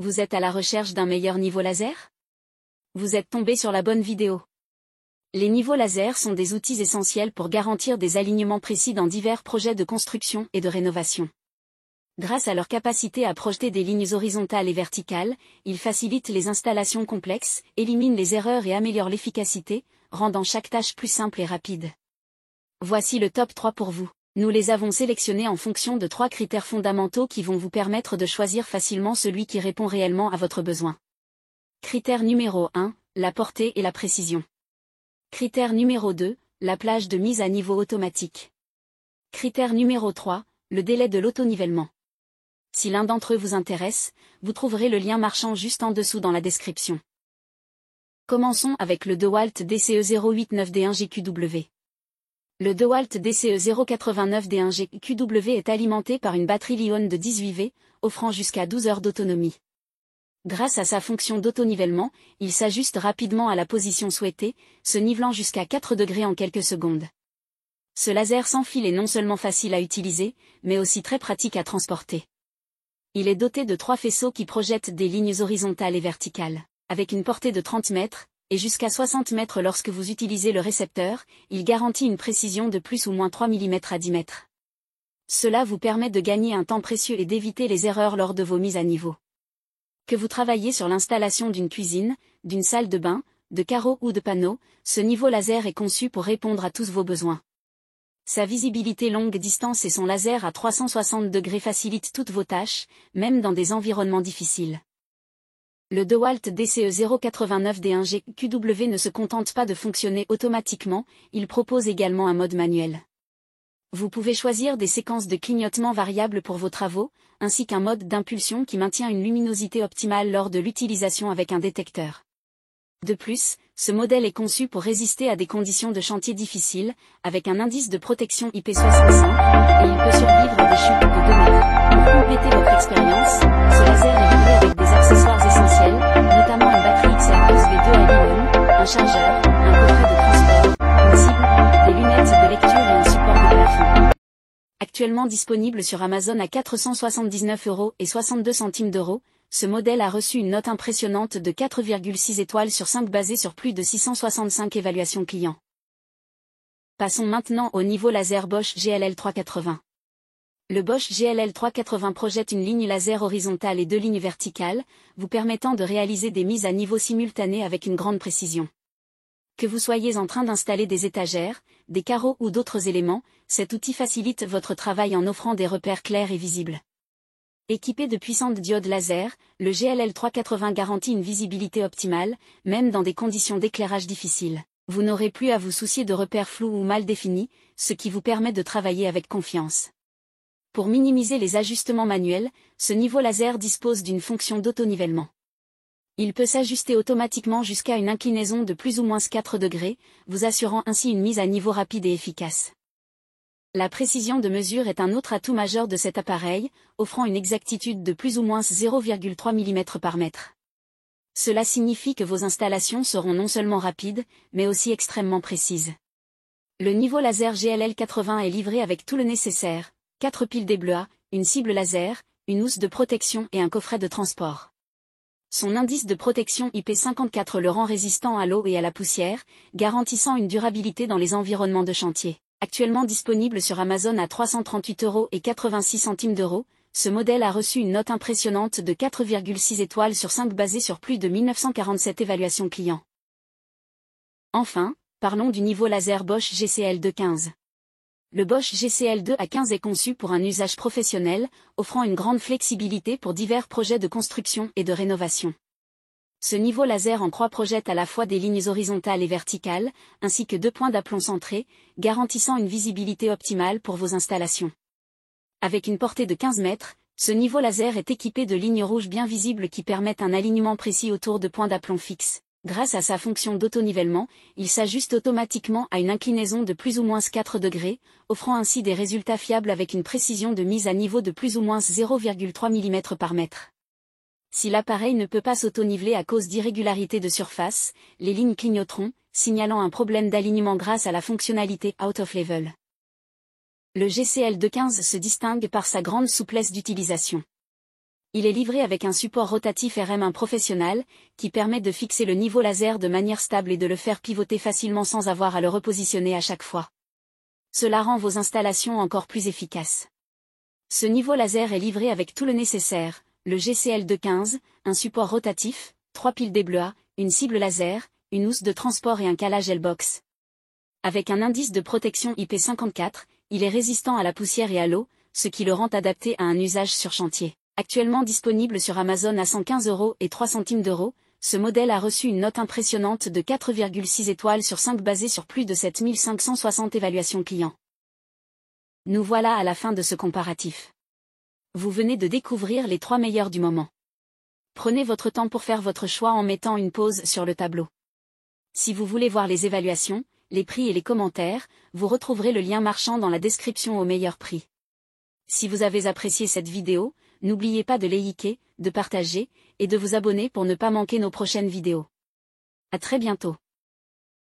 Vous êtes à la recherche d'un meilleur niveau laser? Vous êtes tombé sur la bonne vidéo. Les niveaux laser sont des outils essentiels pour garantir des alignements précis dans divers projets de construction et de rénovation. Grâce à leur capacité à projeter des lignes horizontales et verticales, ils facilitent les installations complexes, éliminent les erreurs et améliorent l'efficacité, rendant chaque tâche plus simple et rapide. Voici le top 3 pour vous. Nous les avons sélectionnés en fonction de 3 critères fondamentaux qui vont vous permettre de choisir facilement celui qui répond réellement à votre besoin. Critère numéro 1, la portée et la précision. Critère numéro 2, la plage de mise à niveau automatique. Critère numéro 3, le délai de l'autonivellement. Si l'un d'entre eux vous intéresse, vous trouverez le lien marchand juste en dessous dans la description. Commençons avec le DeWalt DCE 089D1GQW. Le DeWalt DCE 089D1GQW est alimenté par une batterie Li-ion de 18 V, offrant jusqu'à 12 heures d'autonomie. Grâce à sa fonction d'autonivellement, il s'ajuste rapidement à la position souhaitée, se nivelant jusqu'à 4 degrés en quelques secondes. Ce laser sans fil est non seulement facile à utiliser, mais aussi très pratique à transporter. Il est doté de 3 faisceaux qui projettent des lignes horizontales et verticales. Avec une portée de 30 mètres, et jusqu'à 60 mètres lorsque vous utilisez le récepteur, il garantit une précision de plus ou moins 3 mm à 10 mètres. Cela vous permet de gagner un temps précieux et d'éviter les erreurs lors de vos mises à niveau. Que vous travaillez sur l'installation d'une cuisine, d'une salle de bain, de carreaux ou de panneaux, ce niveau laser est conçu pour répondre à tous vos besoins. Sa visibilité longue distance et son laser à 360 degrés facilitent toutes vos tâches, même dans des environnements difficiles. Le DeWalt DCE 089D1GQW ne se contente pas de fonctionner automatiquement, il propose également un mode manuel. Vous pouvez choisir des séquences de clignotement variables pour vos travaux, ainsi qu'un mode d'impulsion qui maintient une luminosité optimale lors de l'utilisation avec un détecteur. De plus, ce modèle est conçu pour résister à des conditions de chantier difficiles, avec un indice de protection IP65, et il peut survivre à des chutes de 2 mètres. Pour compléter votre expérience, ce laser est livré avec des accessoires essentiels, notamment une batterie XR12V2 à Li-ion, un chargeur, un coffret de transport, une cible, des lunettes de lecture et un support de plafond. Actuellement disponible sur Amazon à 479,62 €, ce modèle a reçu une note impressionnante de 4,6 étoiles sur 5 basée sur plus de 665 évaluations clients. Passons maintenant au niveau laser Bosch GLL 380. Le Bosch GLL 380 projette une ligne laser horizontale et 2 lignes verticales, vous permettant de réaliser des mises à niveau simultanées avec une grande précision. Que vous soyez en train d'installer des étagères, des carreaux ou d'autres éléments, cet outil facilite votre travail en offrant des repères clairs et visibles. Équipé de puissantes diodes laser, le GLL 380 garantit une visibilité optimale, même dans des conditions d'éclairage difficiles. Vous n'aurez plus à vous soucier de repères flous ou mal définis, ce qui vous permet de travailler avec confiance. Pour minimiser les ajustements manuels, ce niveau laser dispose d'une fonction d'autonivellement. Il peut s'ajuster automatiquement jusqu'à une inclinaison de plus ou moins 4 degrés, vous assurant ainsi une mise à niveau rapide et efficace. La précision de mesure est un autre atout majeur de cet appareil, offrant une exactitude de plus ou moins 0,3 mm par mètre. Cela signifie que vos installations seront non seulement rapides, mais aussi extrêmement précises. Le niveau laser GLL 80 est livré avec tout le nécessaire, 4 piles d'éblois, une cible laser, une housse de protection et un coffret de transport. Son indice de protection IP54 le rend résistant à l'eau et à la poussière, garantissant une durabilité dans les environnements de chantier. Actuellement disponible sur Amazon à 338,86 €, ce modèle a reçu une note impressionnante de 4,6 étoiles sur 5 basée sur plus de 1947 évaluations clients. Enfin, parlons du niveau laser Bosch GCL215. Le Bosch GCL2A15 est conçu pour un usage professionnel, offrant une grande flexibilité pour divers projets de construction et de rénovation. Ce niveau laser en croix projette à la fois des lignes horizontales et verticales, ainsi que 2 points d'aplomb centrés, garantissant une visibilité optimale pour vos installations. Avec une portée de 15 mètres, ce niveau laser est équipé de lignes rouges bien visibles qui permettent un alignement précis autour de points d'aplomb fixes. Grâce à sa fonction d'autonivellement, il s'ajuste automatiquement à une inclinaison de plus ou moins 4 degrés, offrant ainsi des résultats fiables avec une précision de mise à niveau de plus ou moins 0,3 mm par mètre. Si l'appareil ne peut pas s'auto-niveler à cause d'irrégularités de surface, les lignes clignoteront, signalant un problème d'alignement grâce à la fonctionnalité Out of Level. Le GCL215 se distingue par sa grande souplesse d'utilisation. Il est livré avec un support rotatif RM1 professionnel, qui permet de fixer le niveau laser de manière stable et de le faire pivoter facilement sans avoir à le repositionner à chaque fois. Cela rend vos installations encore plus efficaces. Ce niveau laser est livré avec tout le nécessaire, le GCL215, un support rotatif, 3 piles DBLA, une cible laser, une housse de transport et un calage L-Box. Avec un indice de protection IP54, il est résistant à la poussière et à l'eau, ce qui le rend adapté à un usage sur chantier. Actuellement disponible sur Amazon à 115 € et 3 centimes d'euros, ce modèle a reçu une note impressionnante de 4,6 étoiles sur 5 basée sur plus de 7560 évaluations clients. Nous voilà à la fin de ce comparatif. Vous venez de découvrir les 3 meilleurs du moment. Prenez votre temps pour faire votre choix en mettant une pause sur le tableau. Si vous voulez voir les évaluations, les prix et les commentaires, vous retrouverez le lien marchand dans la description au meilleur prix. Si vous avez apprécié cette vidéo, n'oubliez pas de liker, de partager, et de vous abonner pour ne pas manquer nos prochaines vidéos. À très bientôt.